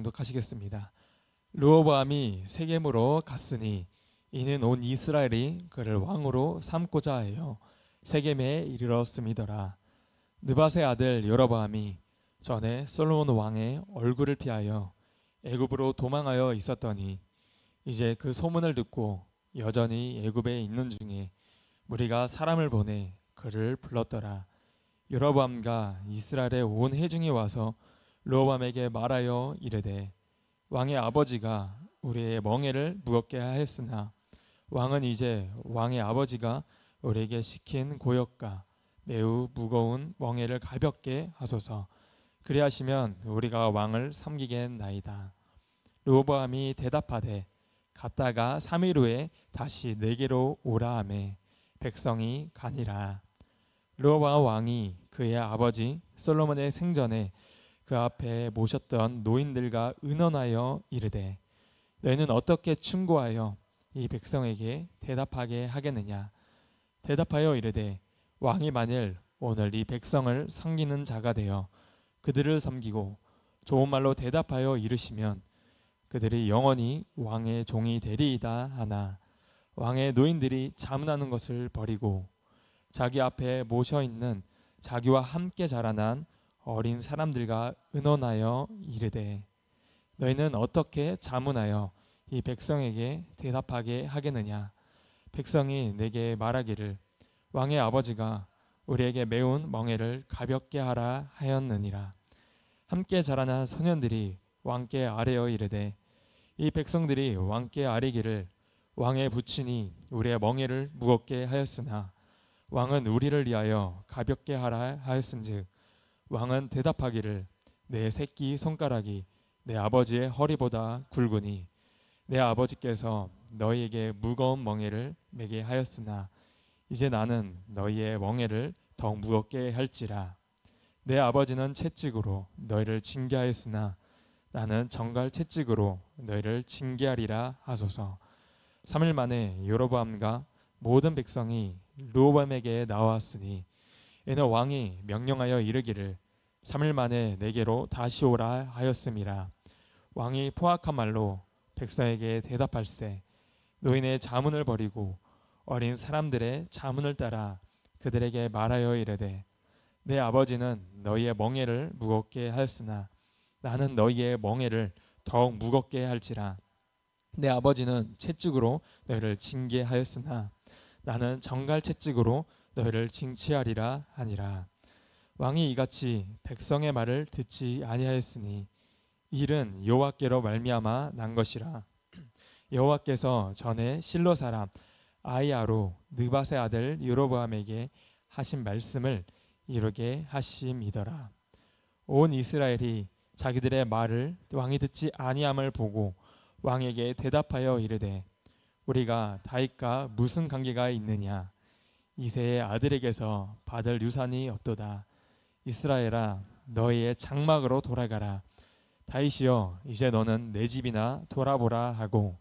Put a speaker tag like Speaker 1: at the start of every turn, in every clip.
Speaker 1: 독하시겠습니다. 르호보암이 세겜으로 갔으니 이는 온 이스라엘이 그를 왕으로 삼고자 하여 세겜에 이르렀음이더라. 느밧의 아들 여로보암이 전에 솔로몬 왕의 얼굴을 피하여 애굽으로 도망하여 있었더니 이제 그 소문을 듣고 여전히 애굽에 있는 중에 무리가 사람을 보내 그를 불렀더라. 여로보암과 이스라엘의 온 회중이 와서 르호보암에게 말하여 이르되 왕의 아버지가 우리의 멍에를 무겁게 하였으나 왕은 이제 왕의 아버지가 우리에게 시킨 고역과 매우 무거운 멍에를 가볍게 하소서. 그리하시면 우리가 왕을 섬기겠나이다. 르호보암이 대답하되 갔다가 3일 후에 다시 내게로 오라 하매 백성이 가니라. 르호보암 왕이 그의 아버지 솔로몬의 생전에 그 앞에 모셨던 노인들과 의논하여 이르되 너희는 어떻게 충고하여 이 백성에게 대답하게 하겠느냐. 대답하여 이르되 왕이 만일 오늘 이 백성을 섬기는 자가 되어 그들을 섬기고 좋은 말로 대답하여 이르시면 그들이 영원히 왕의 종이 되리이다 하나 왕의 노인들이 자문하는 것을 버리고 자기 앞에 모셔 있는 자기와 함께 자라난 어린 사람들과 의논하여 이르되 너희는 어떻게 자문하여 이 백성에게 대답하게 하겠느냐. 백성이 내게 말하기를 왕의 아버지가 우리에게 매운 멍에를 가볍게 하라 하였느니라. 함께 자라난 소년들이 왕께 아뢰어 이르되 이 백성들이 왕께 아뢰기를 왕의 부친이 우리의 멍에를 무겁게 하였으나 왕은 우리를 위하여 가볍게 하라 하였은즉 왕은 대답하기를 내 새끼 손가락이 내 아버지의 허리보다 굵으니 내 아버지께서 너희에게 무거운 멍에를 매게 하였으나 이제 나는 너희의 멍에를 더욱 무겁게 할지라. 내 아버지는 채찍으로 너희를 징계하였으나 나는 정갈 채찍으로 너희를 징계하리라 하소서. 3일 만에 여로보암과 모든 백성이 르호보암에게 나왔으니 이는 왕이 명령하여 이르기를 3일 만에 내게로 다시 오라 하였음이라. 왕이 포악한 말로 백성에게 대답할세 노인의 자문을 버리고 어린 사람들의 자문을 따라 그들에게 말하여 이르되 내 아버지는 너희의 멍에를 무겁게 하였으나 나는 너희의 멍에를 더욱 무겁게 할지라. 내 아버지는 채찍으로 너희를 징계하였으나 나는 정갈 채찍으로 너희를 징치하리라 하니라. 왕이 이같이 백성의 말을 듣지 아니하였으니 일은 여호와께로 말미암아 난 것이라. 여호와께서 전에 실로 사람 아히야로 느밧의 아들 여로보암에게 하신 말씀을 이루게 하심이더라. 온 이스라엘이 자기들의 말을 왕이 듣지 아니함을 보고 왕에게 대답하여 이르되 우리가 다윗과 무슨 관계가 있느냐. 이새의 아들에게서 받을 유산이 없도다. 이스라엘아 너희의 장막으로 돌아가라. 다윗이여 이제 너는 내 집이나 돌아보라 하고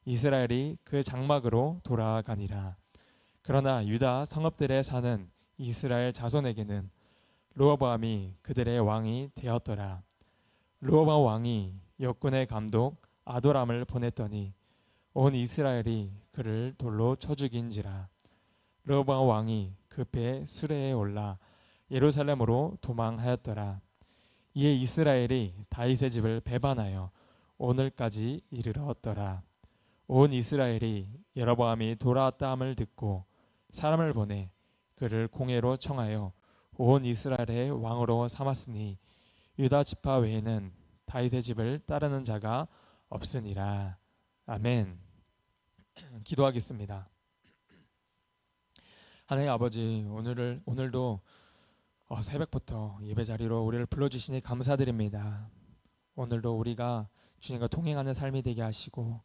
Speaker 1: 이스라엘이 그 장막으로 돌아가니라. 그러나 유다 성읍들에 사는 이스라엘 자손에게는 르호보암이 그들의 왕이 되었더라. 르호보암 왕이 역군의 감독 아도람을 보냈더니 온 이스라엘이 그를 돌로 쳐 죽인지라. 르호보암 왕이 급히 수레에 올라 예루살렘으로 도망하였더라. 이에 이스라엘이 다윗의 집을 배반하여 오늘까지 이르렀더라. 온 이스라엘이 여로보암이 돌아왔다 함을 듣고 사람을 보내 그를 공회로 청하여 온 이스라엘의 왕으로 삼았으니 유다 지파 외에는 다윗의 집을 따르는 자가 없으니라. 아멘. 기도하겠습니다. 하나님 아버지 오늘도 새벽부터 예배 자리로 우리를 불러주시니 감사드립니다. 오늘도 우리가 주님과 동행하는 삶이 되게 하시고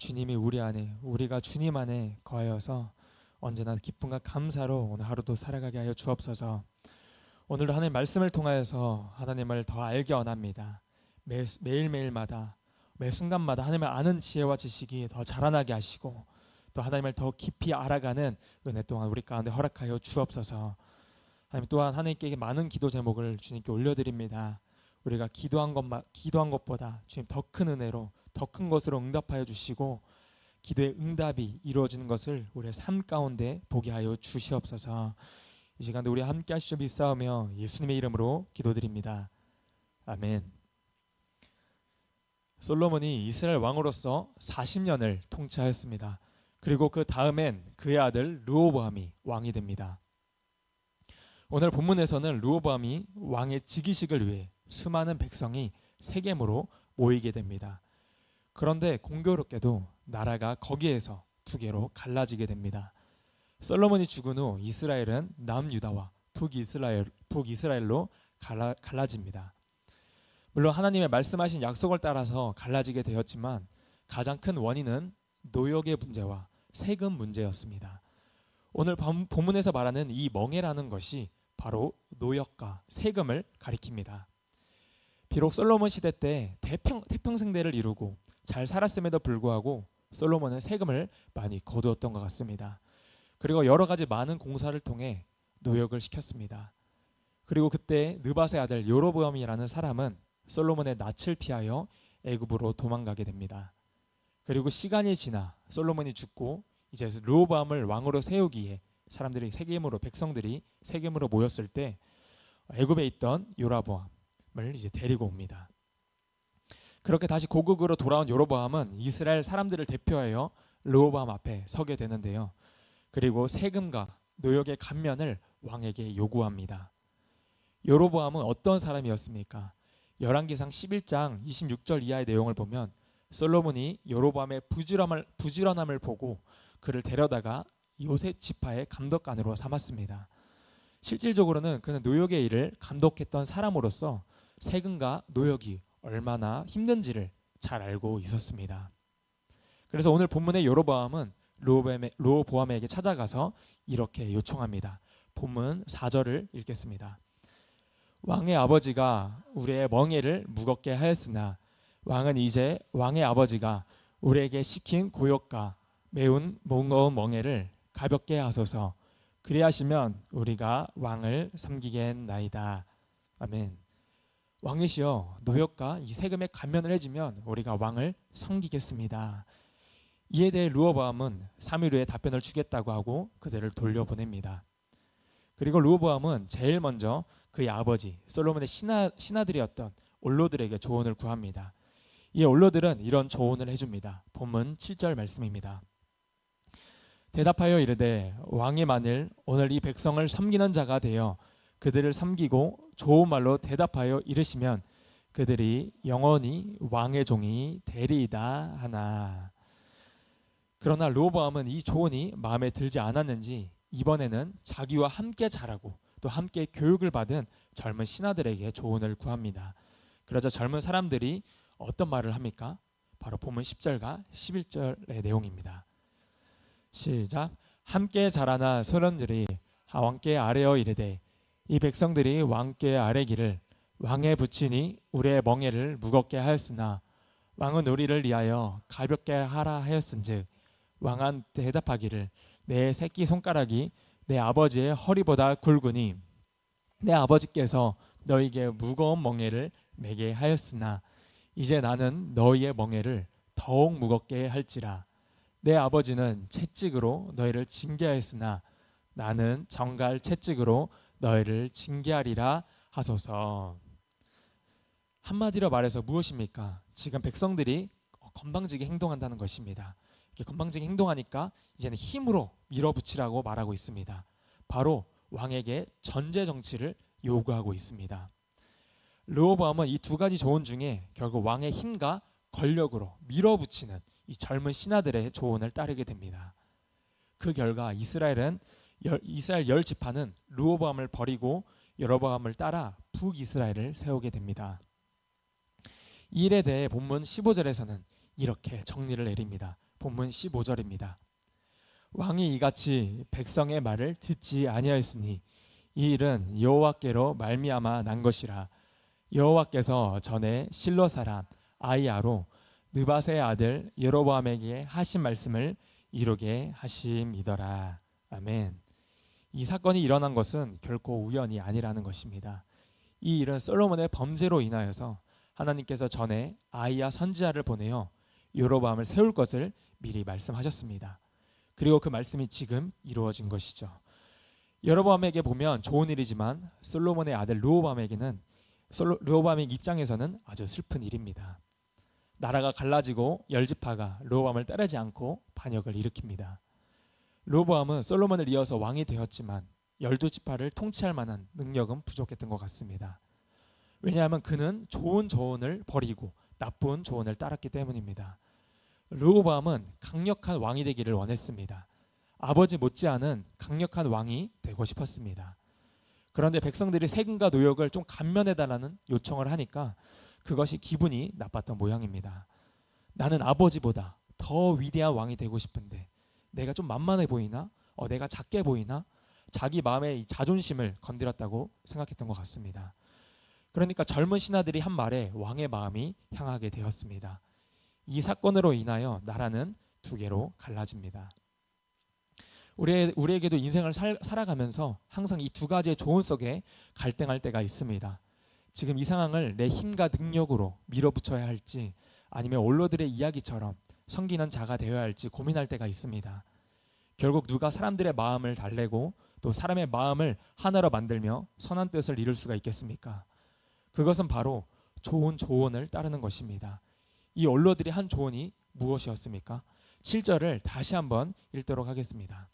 Speaker 1: 주님이 우리 안에 우리가 주님 안에 거하여서 언제나 기쁨과 감사로 오늘 하루도 살아가게 하여 주옵소서. 오늘도 하나님 말씀을 통하여서 하나님을 더 알게 원합니다. 매일매일마다 매 순간마다 하나님을 아는 지혜와 지식이 더 자라나게 하시고 또 하나님을 더 깊이 알아가는 은혜 또한 우리 가운데 허락하여 주옵소서. 하나님 또한 하나님께 많은 기도 제목을 주님께 올려드립니다. 우리가 기도한 것보다 주님 더 큰 은혜로 더 큰 것으로 응답하여 주시고 기도의 응답이 이루어지는 것을 우리의 삶 가운데 보게 하여 주시옵소서. 이 시간도 우리 함께 하시죠. 믿사오며 예수님의 이름으로 기도드립니다. 아멘. 솔로몬이 이스라엘 왕으로서 40년을 통치하였습니다. 그리고 그 다음엔 그의 아들 르호보암이 왕이 됩니다. 오늘 본문에서는 르호보암이 왕의 즉위식을 위해 수많은 백성이 세겜으로 모이게 됩니다. 그런데 공교롭게도 나라가 거기에서 두 개로 갈라지게 됩니다. 솔로몬이 죽은 후 이스라엘은 남유다와 북이스라엘로 갈라집니다. 물론 하나님의 말씀하신 약속을 따라서 갈라지게 되었지만 가장 큰 원인은 노역의 문제와 세금 문제였습니다. 오늘 본문에서 말하는 이 멍에라는 것이 바로 노역과 세금을 가리킵니다. 비록 솔로몬 시대 때 태평생대를 이루고 잘 살았음에도 불구하고 솔로몬은 세금을 많이 거두었던 것 같습니다. 그리고 여러 가지 많은 공사를 통해 노역을 시켰습니다. 그리고 그때 느밧의 아들 여로보암이라는 사람은 솔로몬의 낯을 피하여 애굽으로 도망가게 됩니다. 그리고 시간이 지나 솔로몬이 죽고 이제 르호보암을 왕으로 세우기에 백성들이 세겜으로 모였을 때 애굽에 있던 여로보암을 이제 데리고 옵니다. 그렇게 다시 고국으로 돌아온 여로보암은 이스라엘 사람들을 대표하여 르호보암 앞에 서게 되는데요. 그리고 세금과 노역의 감면을 왕에게 요구합니다. 여로보암은 어떤 사람이었습니까? 열왕기상 11장 26절 이하의 내용을 보면 솔로몬이 여로보암의 부지런함을 보고 그를 데려다가 요셉 지파의 감독관으로 삼았습니다. 실질적으로는 그는 노역의 일을 감독했던 사람으로서 세금과 노역이 얼마나 힘든지를 잘 알고 있었습니다. 그래서 오늘 본문의 여로보암은 르호보암에게 찾아가서 이렇게 요청합니다. 본문 4절을 읽겠습니다. 왕의 아버지가 우리의 멍에를 무겁게 하였으나 왕은 이제 왕의 아버지가 우리에게 시킨 고역과 매운 무거운 멍에를 가볍게 하소서. 그리하시면 우리가 왕을 섬기겠나이다. 아멘. 왕이시여, 노역과 이 세금에 감면을 해주면 우리가 왕을 섬기겠습니다. 이에 대해 르호보암은 3일 후에 답변을 주겠다고 하고 그들을 돌려보냅니다. 그리고 르호보암은 제일 먼저 그의 아버지 솔로몬의 신하들이었던 올로들에게 조언을 구합니다. 이 올로들은 이런 조언을 해줍니다. 본문 7절 말씀입니다. 대답하여 이르되 왕이 만일 오늘 이 백성을 섬기는 자가 되어 그들을 섬기고 좋은 말로 대답하여 이르시면 그들이 영원히 왕의 종이 되리이다 하나. 그러나 르호보암은 이 조언이 마음에 들지 않았는지 이번에는 자기와 함께 자라고 또 함께 교육을 받은 젊은 신하들에게 조언을 구합니다. 그러자 젊은 사람들이 어떤 말을 합니까? 바로 본문 10절과 11절의 내용입니다. 시작. 함께 자라나 소년들이 왕께 아뢰어 이르되 이 백성들이 왕께 아뢰기를 왕의 부친이 우리의 멍에를 무겁게 하였으나 왕은 우리를 위하여 가볍게 하라 하였은즉 왕은 대답하기를 내 새끼 손가락이 내 아버지의 허리보다 굵으니 내 아버지께서 너희에게 무거운 멍에를 매게 하였으나 이제 나는 너희의 멍에를 더욱 무겁게 할지라. 내 아버지는 채찍으로 너희를 징계하였으나 나는 정갈 채찍으로 너희를 징계하리라 하소서. 한마디로 말해서 무엇입니까? 지금 백성들이 건방지게 행동한다는 것입니다. 이렇게 건방지게 행동하니까 이제는 힘으로 밀어붙이라고 말하고 있습니다. 바로 왕에게 전제 정치를 요구하고 있습니다. 르호보암은 이 두 가지 조언 중에 결국 왕의 힘과 권력으로 밀어붙이는 이 젊은 신하들의 조언을 따르게 됩니다. 그 결과 이스라엘 열 지파는 르호보암을 버리고 여로보암을 따라 북이스라엘을 세우게 됩니다. 이 일에 대해 본문 15절에서는 이렇게 정리를 내립니다. 본문 15절입니다. 왕이 이같이 백성의 말을 듣지 아니하였으니 이 일은 여호와께로 말미암아 난 것이라. 여호와께서 전에 실로 사람 아히야로 느밧의 아들 여로보암에게 하신 말씀을 이루게 하심이더라. 아멘. 이 사건이 일어난 것은 결코 우연이 아니라는 것입니다. 이 일은 솔로몬의 범죄로 인하여서 하나님께서 전에 아이야 선지자를 보내어 여로보암을 세울 것을 미리 말씀하셨습니다. 그리고 그 말씀이 지금 이루어진 것이죠. 여로보암에게 보면 좋은 일이지만 솔로몬의 아들 르호보암의 입장에서는 아주 슬픈 일입니다. 나라가 갈라지고 열지파가 르호보암을 따르지 않고 반역을 일으킵니다. 르호보암은 솔로몬을 이어서 왕이 되었지만 12지파를 통치할 만한 능력은 부족했던 것 같습니다. 왜냐하면 그는 좋은 조언을 버리고 나쁜 조언을 따랐기 때문입니다. 르호보암은 강력한 왕이 되기를 원했습니다. 아버지 못지않은 강력한 왕이 되고 싶었습니다. 그런데 백성들이 세금과 노역을 좀 감면해달라는 요청을 하니까 그것이 기분이 나빴던 모양입니다. 나는 아버지보다 더 위대한 왕이 되고 싶은데 내가 좀 만만해 보이나? 내가 작게 보이나? 자기 마음의 이 자존심을 건드렸다고 생각했던 것 같습니다. 그러니까 젊은 신하들이 한 말에 왕의 마음이 향하게 되었습니다. 이 사건으로 인하여 나라는 두 개로 갈라집니다. 우리에게도 인생을 살아가면서 항상 이 두 가지의 조언 속에 갈등할 때가 있습니다. 지금 이 상황을 내 힘과 능력으로 밀어붙여야 할지 아니면 원로들의 이야기처럼 섬기는 자가 되어야 할지 고민할 때가 있습니다. 결국 누가 사람들의 마음을 달래고 또 사람의 마음을 하나로 만들며 선한 뜻을 이룰 수가 있겠습니까? 그것은 바로 좋은 조언을 따르는 것입니다. 이 원로들이 한 조언이 무엇이었습니까? 7절을 다시 한번 읽도록 하겠습니다.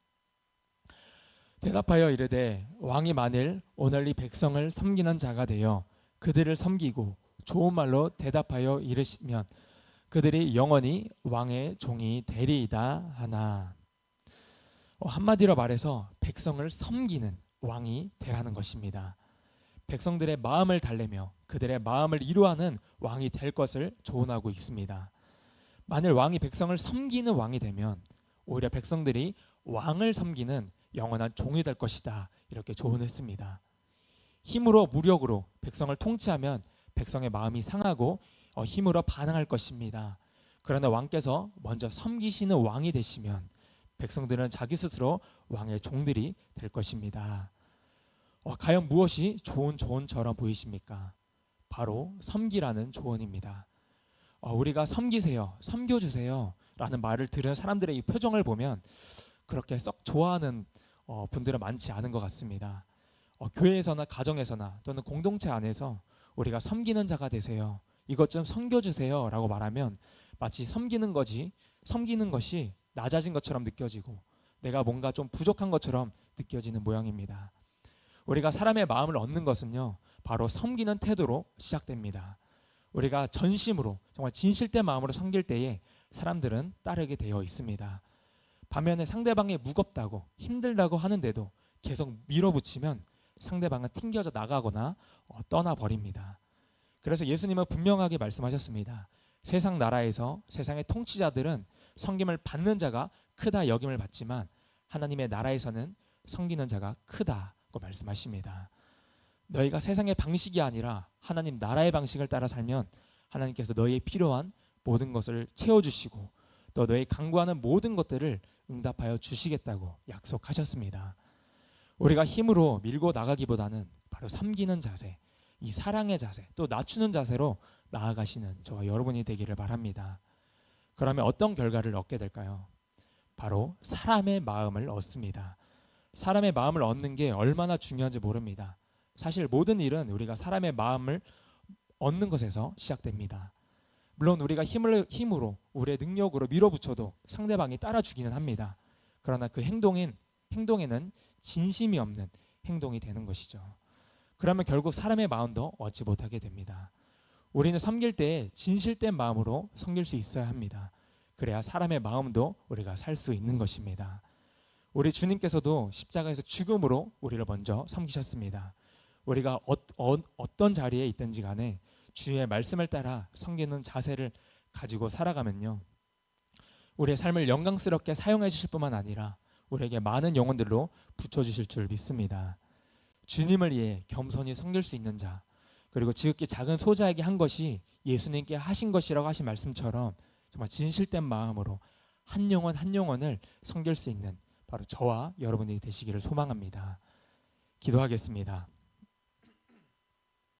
Speaker 1: 대답하여 이르되 왕이 만일 오늘 이 백성을 섬기는 자가 되어 그들을 섬기고 좋은 말로 대답하여 이르시면 그들이 영원히 왕의 종이 되리이다 하나. 한마디로 말해서 백성을 섬기는 왕이 되라는 것입니다. 백성들의 마음을 달래며 그들의 마음을 이루하는 왕이 될 것을 조언하고 있습니다. 만일 왕이 백성을 섬기는 왕이 되면 오히려 백성들이 왕을 섬기는 영원한 종이 될 것이다, 이렇게 조언했습니다. 힘으로 무력으로 백성을 통치하면 백성의 마음이 상하고 힘으로 반항할 것입니다. 그러나 왕께서 먼저 섬기시는 왕이 되시면 백성들은 자기 스스로 왕의 종들이 될 것입니다. 과연 무엇이 좋은 조언처럼 보이십니까? 바로 섬기라는 조언입니다. 우리가 섬기세요, 섬겨주세요 라는 말을 들은 사람들의 이 표정을 보면 그렇게 썩 좋아하는 분들은 많지 않은 것 같습니다. 교회에서나 가정에서나 또는 공동체 안에서 우리가 섬기는 자가 되세요, 이것 좀 섬겨주세요 라고 말하면 마치 섬기는 것이 낮아진 것처럼 느껴지고 내가 뭔가 좀 부족한 것처럼 느껴지는 모양입니다. 우리가 사람의 마음을 얻는 것은요, 바로 섬기는 태도로 시작됩니다. 우리가 전심으로 정말 진실된 마음으로 섬길 때에 사람들은 따르게 되어 있습니다. 반면에 상대방이 무겁다고 힘들다고 하는데도 계속 밀어붙이면 상대방은 튕겨져 나가거나 떠나버립니다. 그래서 예수님은 분명하게 말씀하셨습니다. 세상 나라에서 세상의 통치자들은 섬김을 받는 자가 크다 여김을 받지만 하나님의 나라에서는 섬기는 자가 크다고 말씀하십니다. 너희가 세상의 방식이 아니라 하나님 나라의 방식을 따라 살면 하나님께서 너희의 필요한 모든 것을 채워주시고 또 너희 간구하는 모든 것들을 응답하여 주시겠다고 약속하셨습니다. 우리가 힘으로 밀고 나가기보다는 바로 섬기는 자세, 이 사랑의 자세, 또 낮추는 자세로 나아가시는 저와 여러분이 되기를 바랍니다. 그러면 어떤 결과를 얻게 될까요? 바로 사람의 마음을 얻습니다. 사람의 마음을 얻는 게 얼마나 중요한지 모릅니다. 사실 모든 일은 우리가 사람의 마음을 얻는 것에서 시작됩니다. 물론 우리가 힘으로 우리의 능력으로 밀어붙여도 상대방이 따라주기는 합니다. 그러나 그 행동에는 진심이 없는 행동이 되는 것이죠. 그러면 결국 사람의 마음도 얻지 못하게 됩니다. 우리는 섬길 때 진실된 마음으로 섬길 수 있어야 합니다. 그래야 사람의 마음도 우리가 살 수 있는 것입니다. 우리 주님께서도 십자가에서 죽음으로 우리를 먼저 섬기셨습니다. 우리가 어떤 자리에 있든지 간에 주의 말씀을 따라 섬기는 자세를 가지고 살아가면요, 우리의 삶을 영광스럽게 사용해 주실 뿐만 아니라 우리에게 많은 영혼들로 붙여주실 줄 믿습니다. 주님을 위해 겸손히 섬길 수 있는 자, 그리고 지극히 작은 소자에게 한 것이 예수님께 하신 것이라고 하신 말씀처럼 정말 진실된 마음으로 한 영혼 한 영혼을 섬길 수 있는 바로 저와 여러분이 되시기를 소망합니다. 기도하겠습니다.